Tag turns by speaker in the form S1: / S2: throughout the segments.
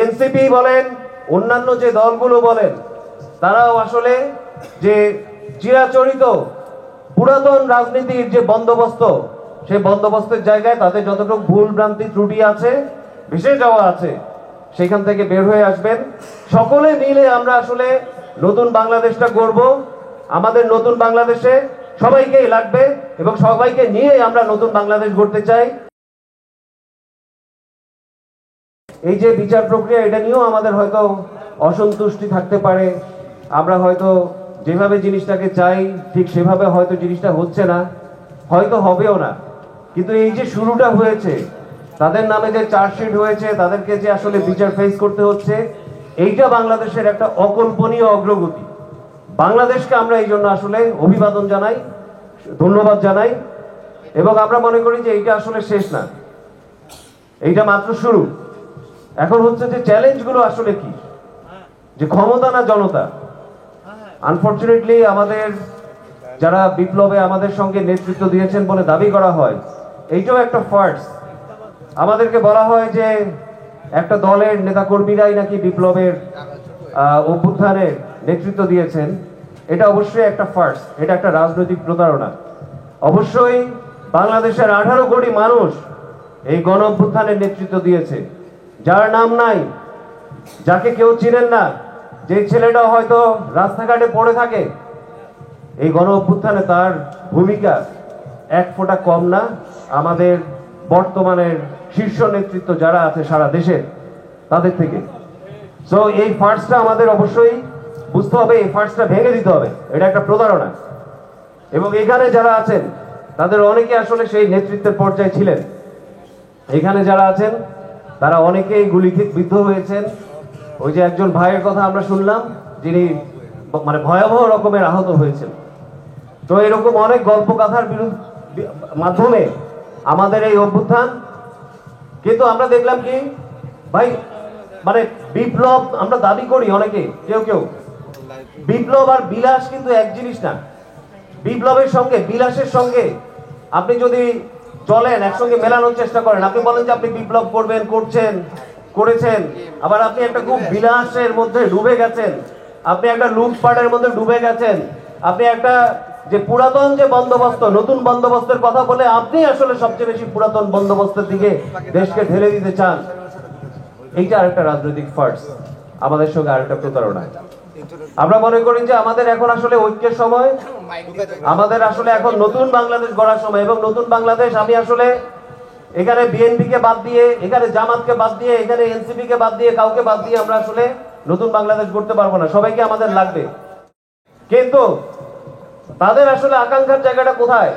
S1: NCP বলেন, অন্যান্য যে দলগুলো বলেন, তারাও আসলে যে চিরাচরিত পুরাতন রাজনীতির যে বন্দোবস্ত, সেই বন্দোবস্তের জায়গায় তাদের যতটুকু ভুল ভ্রান্তি ত্রুটি আছে, ভেসে যাওয়া আছে, সেখান থেকে বের হয়ে আসবেন। সকলে মিলে আমরা আসলে নতুন বাংলাদেশটা গড়ব। আমাদের নতুন বাংলাদেশে সবাইকেই লাগবে এবং সবাইকে নিয়ে আমরা নতুন বাংলাদেশ গড়তে চাই। এই যে বিচার প্রক্রিয়া, এটা নিয়েও আমাদের হয়তো অসন্তুষ্টি থাকতে পারে। আমরা হয়তো যেভাবে জিনিসটাকে চাই ঠিক সেভাবে হয়তো জিনিসটা হচ্ছে না, হয়তো হবেও না। কিন্তু এই যে শুরুটা হয়েছে, তাদের নামে যে চার্জশিট হয়েছে, তাদেরকে যে আসলে বিচার ফেস করতে হচ্ছে, এইটা বাংলাদেশের একটা অকল্পনীয় অগ্রগতি। বাংলাদেশকে আমরা এই জন্য আসলে অভিবাদন জানাই, ধন্যবাদ জানাই, এবং আমরা মনে করি যে এইটা আসলে শেষ না, এইটা মাত্র শুরু। এখন হচ্ছে যে চ্যালেঞ্জগুলো আসলে কি, যে ক্ষমতা না জনতা। আনফরচুনেটলি আমাদের যারা বিপ্লবে আমাদের সঙ্গে নেতৃত্ব দিয়েছেন বলে দাবি করা হয়, এইটাও একটা ফার্স্ট। আমাদেরকে বলা হয় যে একটা দলের নেতাকর্মীরাই নাকি বিপ্লবের অভ্যুত্থানের নেতৃত্ব দিয়েছেন। এটা অবশ্যই একটা ফার্স্ট, এটা একটা রাজনৈতিক প্রতারণা। অবশ্যই বাংলাদেশের 18 কোটি মানুষ এই গণ অভ্যুত্থানের নেতৃত্ব দিয়েছে। যার নাম নাই, যাকে কেউ চিনেন না, যে ছেলেটা হয়তো রাস্তাঘাটে পড়ে থাকে, এই গণ অভ্যুত্থানে তার ভূমিকা এক ফোঁটা কম না আমাদের বর্তমানের শীর্ষ নেতৃত্ব যারা আছে সারা দেশের, তাদের থেকে। সো এই ফার্স্টটা আমাদের অবশ্যই বুঝতে হবে, এই ফার্স্টটা ভেঙে দিতে হবে। এটা একটা প্রতারণা। এবং এখানে যারা আছেন তাদের অনেকে আসলে সেই নেতৃত্বের পর্যায়ে ছিলেন। এখানে যারা আছেন তারা অনেকেই গুলিবিদ্ধ হয়েছেন। ওই যে একজন ভাইয়ের কথা আমরা শুনলাম, যিনি মানে ভয়াবহ রকমের আহত হয়েছেন। তো এরকম অনেক গল্প কাথার মাধ্যমে আমাদের এই অভ্যুত্থান, কিন্তু আমরা দেখলাম কি ভাই, মানে বিপ্লব আমরা দাবি করি অনেকে, কেউ কেউ, বিপ্লব আর বিলাস কিন্তু এক জিনিস না। বিপ্লবের সঙ্গে বিলাসের সঙ্গে আপনি যদি চলেন, একসঙ্গে মেলানোর চেষ্টা করেন, আপনি বলেন যে আপনি বিপ্লব করবেন, করেছেন, আবার আপনি একটা খুব বিলাসের মধ্যে ডুবে গেছেন, আপনি একটা লুটপাটের মধ্যে ডুবে গেছেন, আপনি একটা যে পুরাতন যে বন্দোবস্ত, নতুন বন্দোবস্তের কথা বলে আপনি আসলে সবচেয়ে বেশি পুরাতন বন্দোবস্তের দিকে দেশকে ঢেলে দিতে চান। এইটা আরেকটা রাজনৈতিক ফার্স্ট, আমাদের সঙ্গে আরেকটা প্রতারণা। আমরা মনে করি যে আমাদের এখন আসলে ঐক্যের সময়, আমাদের আসলে এখন নতুন বাংলাদেশ গড়ার সময়। এবং নতুন বাংলাদেশ, আমি আসলে এখানে বিএনপি কে বাদ দিয়ে, এখানে জামাতকে বাদ দিয়ে, এখানে এনসিপি কে বাদ দিয়ে, কাউকে বাদ দিয়ে আমরা আসলে নতুন বাংলাদেশ গড়তে পারবো না। সবাইকে আমাদের লাগবে। কিন্তু তাদের আসলে আকাঙ্ক্ষার জায়গাটা কোথায়?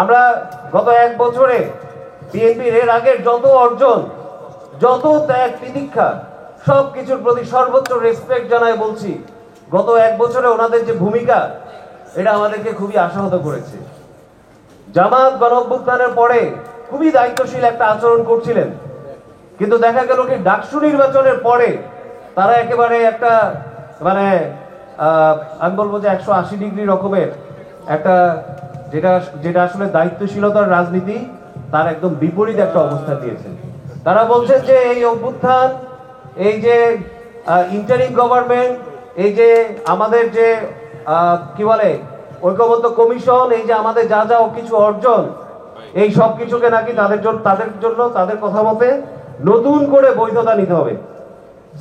S1: আমরা গত 1 বছরে বিএনপির এর আগের যত অর্জন, যত ত্যাগ তিতিক্ষা, সবকিছুর প্রতি সর্বোচ্চ রেসপেক্ট জানাই বলছি, গত 1 বছরে ওনাদের যে ভূমিকা, এটা আমাদেরকে খুবই আশাহত করেছে। জামাত গণ অভ্যুত্থানের পরে খুবই দায়িত্বশীল একটা আচরণ করছিলেন, কিন্তু দেখা গেল কি ডাকসু নির্বাচনের পরে তারা একেবারে একটা মানে আমি বলবো যে 180 ডিগ্রি রকমের একটা, যেটা আসলে দায়িত্বশীলতার রাজনীতি, তার একদম বিপরীত একটা অবস্থা দিয়েছেন। তারা বলছেন যে এই অভ্যুত্থান, এই যে ইন্টারিম গভর্নমেন্ট, এই যে আমাদের যে কি বলে ঐক্যবদ্ধ কমিশন, এই যে আমাদের যা যা কিছু অর্জন, এই সব কিছুকে নাকি তাদের কথা মতে নতুন করে বৈধতা নিতে হবে।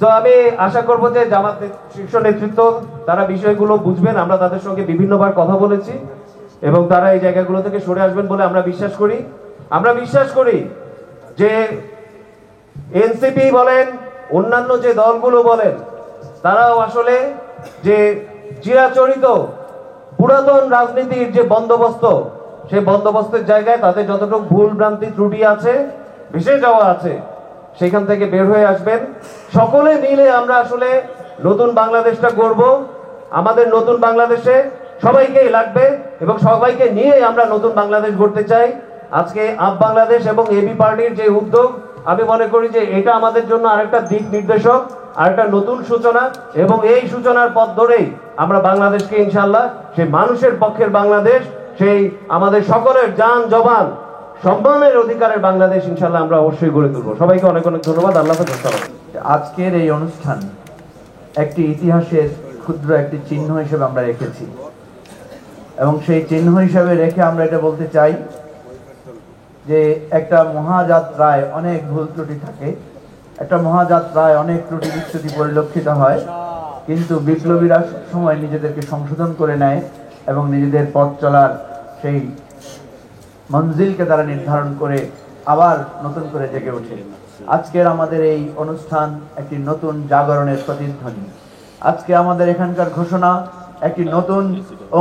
S1: তো আমি আশা করবো যে জামাত শীর্ষ নেতৃত্ব তারা বিষয়গুলো বুঝবেন। আমরা তাদের সঙ্গে বিভিন্নবার কথা বলেছি এবং তারা এই জায়গাগুলো থেকে সরে আসবেন বলে আমরা বিশ্বাস করি। আমরা বিশ্বাস করি যে এনসিপি বলেন, অন্যান্য যে দলগুলো বলেন, তারাও আসলে যে চিরাচরিত পুরাতন রাজনীতির যে বন্দোবস্ত, সেই বন্দোবস্তের জায়গায় তাদের যতটুকু ভুল ভ্রান্তি ত্রুটি আছে, ভেসে যাওয়া আছে, সেখান থেকে বের হয়ে আসবেন। সকলে মিলে আমরা আসলে নতুন বাংলাদেশটা গড়ব। আমাদের নতুন বাংলাদেশে সবাইকেই লাগবে এবং সবাইকে নিয়ে আমরা নতুন বাংলাদেশ গড়তে চাই। আজকে আপ বাংলাদেশ এবং এবি পার্টির যে উদ্যোগ, আমি মনে করি যে এটা আমাদের জন্য আরেকটা দিক নির্দেশক, আরেকটা নতুন সূচনা। এবং এই সূচনার পথ ধরেই আমরা বাংলাদেশকে ইনশাআল্লাহ সেই মানুষের পক্ষের বাংলাদেশ, সেই আমাদের সকলের জান জবান সম্মানের অধিকারের বাংলাদেশ ইনশাআল্লাহ আমরা অবশ্যই গড়ে তুলবো। সবাইকে অনেক অনেক ধন্যবাদ। আল্লাহ হাফেজ।
S2: আজকের এই অনুষ্ঠান একটি ইতিহাসের ক্ষুদ্র একটি চিহ্ন হিসেবে আমরা রেখেছি, এবং সেই চিহ্ন হিসেবে রেখে আমরা এটা বলতে চাই যে একটা মহাযাত্রায় অনেক ভুল ত্রুটি থাকে, একটা মহাযাত্রায় অনেক ত্রুটি বিচ্যুতি পরিলক্ষিত হয়, কিন্তু বিপ্লবীরা সময় নিজেদেরকে সংশোধন করে নেয় এবং নিজেদের পথ চলার সেই মঞ্জিলকে তারা নির্ধারণ করে আবার নতুন করে জেগে ওঠে। আজকের আমাদের এই অনুষ্ঠান একটি নতুন জাগরণের প্রতিধ্বনি। আজকে আমাদের এখানকার ঘোষণা একটি নতুন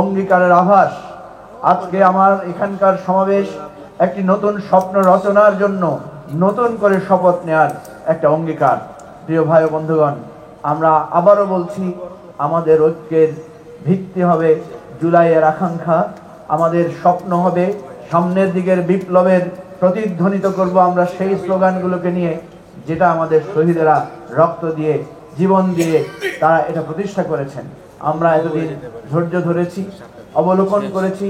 S2: অঙ্গীকারের আভাস। আজকে আমার এখানকার সমাবেশ একটি নতুন স্বপ্ন রচনার জন্য নতুন করে শপথ নেয়ার একটা অঙ্গীকার। প্রিয় ভাই ও বন্ধুগণ, আমরা আবারও বলছি, আমাদের ঐক্যের ভিত্তি হবে জুলাইয়ের আকাঙ্ক্ষা, আমাদের স্বপ্ন হবে সামনের দিকের বিপ্লবের প্রতিধ্বনিত করব আমরা সেই স্লোগানগুলোকে নিয়ে, যেটা আমাদের শহীদেরা রক্ত দিয়ে জীবন দিয়ে তারা এটা প্রতিষ্ঠা করেছেন। আমরা এতদিন ধৈর্য ধরেছি, অবলোকন করেছি,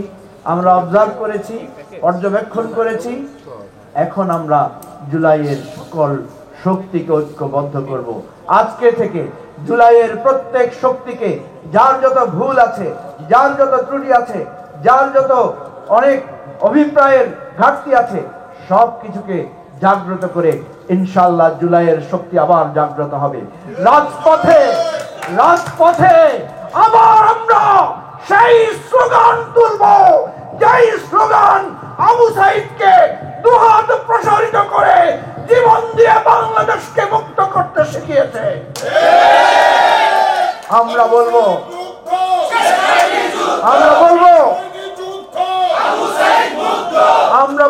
S2: আমরা অবজার্ভ করেছি, পর্যবেক্ষণ করেছি। এখন আমরা জুলাইয়ের সকল শক্তিকে ঐক্যবদ্ধ করব। আজকে থেকে জুলাইয়ের প্রত্যেক শক্তিকে, যার যত ভুল আছে, যার যত ত্রুটি আছে, যার যত অনেক অভিপ্রায়ের ঘাটতি আছে, সব কিছুকে জাগ্রত করে ইনশাআল্লাহ জুলাইয়ের শক্তি আবার জাগ্রত হবে। রাজপথে রাজপথে আবার আমরা সেই স্লোগান তুলব, যেই স্লোগান আবু সাইদকে দুহাত প্রসারিত করে জীবন দিয়ে বাংলাদেশকে মুক্ত করতে শিখিয়েছে। আমরা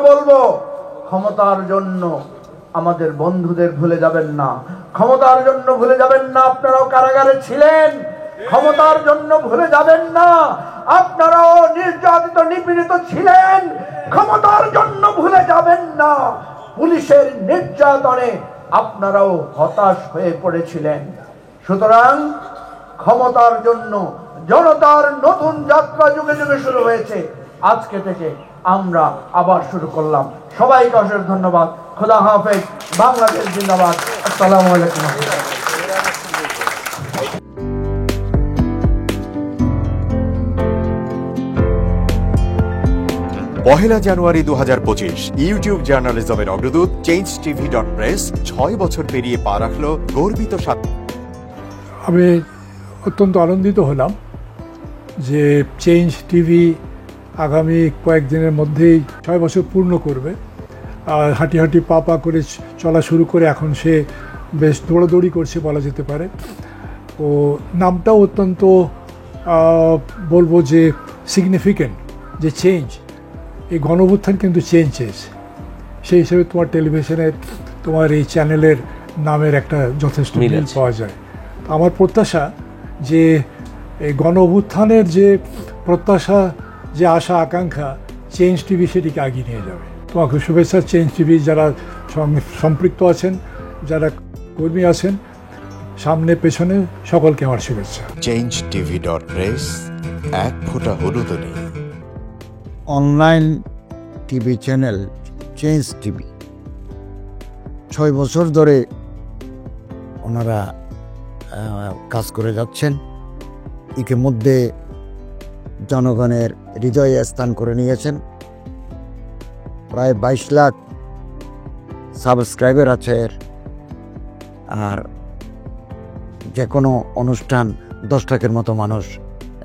S2: বলবো ক্ষমতার জন্য আমাদের বন্ধুদের ভুলে যাবেন না, ক্ষমতার জন্য ভুলে যাবেন না আপনারাও কারাগারে ছিলেন, ক্ষমতার জন্য ভুলে যাবেন না আপনারাও নির্যাতিত নিপীড়িত ছিলেন, ক্ষমতার জন্য ভুলে যাবেন না পুলিশের নির্যাতনে আপনারাও হতাশ হয়ে পড়েছিলেন। সুতরাং ক্ষমতার জন্য জনতার নতুন যাত্রা যুগে যুগে শুরু হয়েছে। আজকে থেকে আমরা আবার শুরু করলাম। সবাইকে অশেষ ধন্যবাদ। খোদা হাফেজ। বাংলাদেশ জিন্দাবাদ। আসসালামু আলাইকুম।
S3: পহেলা জানুয়ারি 2025 ইউটিউব জার্নালিজমের অগ্রদূত changetv.press 6 বছর পেরিয়ে পা রাখল গর্বিত সাথে।
S4: আমি অত্যন্ত আনন্দিত হলাম যে চেঞ্জ টিভি আগামী কয়েকদিনের মধ্যেই 6 বছর পূর্ণ করবে। আর হাঁটি হাঁটি পা পা করে চলা শুরু করে এখন সে বেশ দৌড়াদৌড়ি করছে বলা যেতে পারে। ও নামটাও অত্যন্ত বলবো যে সিগনিফিক্যান্ট, যে চেঞ্জ, এই গণঅভ্যুত্থান কিন্তু চেঞ্জেস। সেই হিসেবে তোমার টেলিভিশনের, তোমার এই চ্যানেলের নামের একটা যথেষ্ট মিল পাওয়া যায়। আমার প্রত্যাশা যে এই গণঅভ্যুত্থানের যে প্রত্যাশা, যে আশা আকাঙ্ক্ষা, চেঞ্জ টিভি সেটিকে এগিয়ে নিয়ে যাবে। তোমাকে শুভেচ্ছা। চেঞ্জ টিভি যারা সম্পৃক্ত আছেন, যারা কর্মী আছেন, সামনে পেছনে সকলকে আমার শুভেচ্ছা।
S3: changetv.press এক ফোঁটা হলুদ নেই।
S5: Online TV channel change TV 6 বছর ধরে ওনারা কাজ করে যাচ্ছেন। ইতিমধ্যে জনগণের হৃদয়ে স্থান করে নিয়েছেন। প্রায় 22 লাখ সাবস্ক্রাইবার আছে। আর যে কোনো অনুষ্ঠান 10 লাখের মতো মানুষ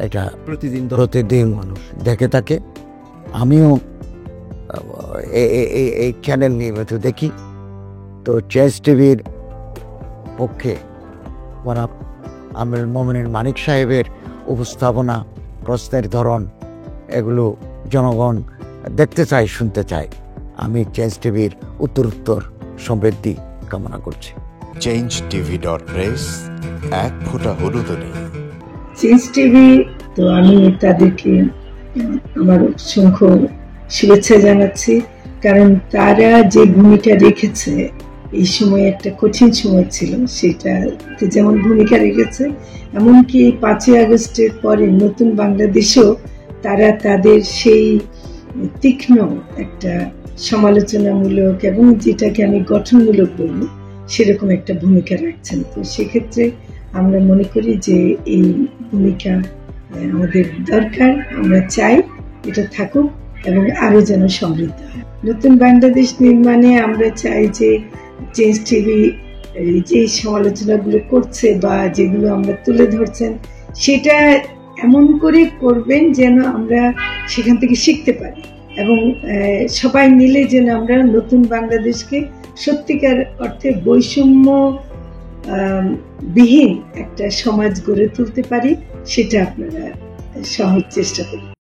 S5: এটা প্রতিদিন মানুষ দেখে থাকে। আমিও এই চ্যানেল নিয়মিত দেখি। তো চেঞ্জ টিভির পক্ষে আমির মোমিনুল মানিক সাহেবের উপস্থাপনা, প্রশ্নের ধরন, এগুলো জনগণ দেখতে চায়, শুনতে চায়। আমি চেঞ্জ টিভির উত্তরোত্তর সমৃদ্ধি কামনা করছি।
S3: changetv.press এক ফোঁটা হলুদ নেই।
S6: চেঞ্জ টিভি, তো আমি তাদেরকে আমার অসংখ্য শুভেচ্ছা জানাচ্ছি, কারণ তারা যে ভূমিকা রেখেছে এই সময়, একটা কঠিন সময় ছিল, সেটাতে যেমন ভূমিকা রেখেছে, এমনকি 5ই আগস্টের পরে নতুন বাংলাদেশেও তারা তাদের সেই তীক্ষ্ণ একটা সমালোচনামূলক এবং যেটাকে আমি গঠনমূলক বলব, সেরকম একটা ভূমিকা রাখছেন। তো সেক্ষেত্রে আমরা মনে করি যে এই ভূমিকা আমাদের দরকার, আমরা চাই এটা থাকুক এবং আরো যেন সমৃদ্ধ হয়। নতুন বাংলাদেশ নির্মাণে আমরা চাই যে চেঞ্জ টিভি যে সমালোচনাগুলো করছে বা যেগুলো আমরা তুলে ধরছেন সেটা এমন করে করবেন যেন আমরা সেখান থেকে শিখতে পারি এবং সবাই মিলে যেন আমরা নতুন বাংলাদেশকে সত্যিকার অর্থে বৈষম্য বিহীন একটা সমাজ গড়ে তুলতে পারি, সেটা আপনারা সহজ চেষ্টা করুন।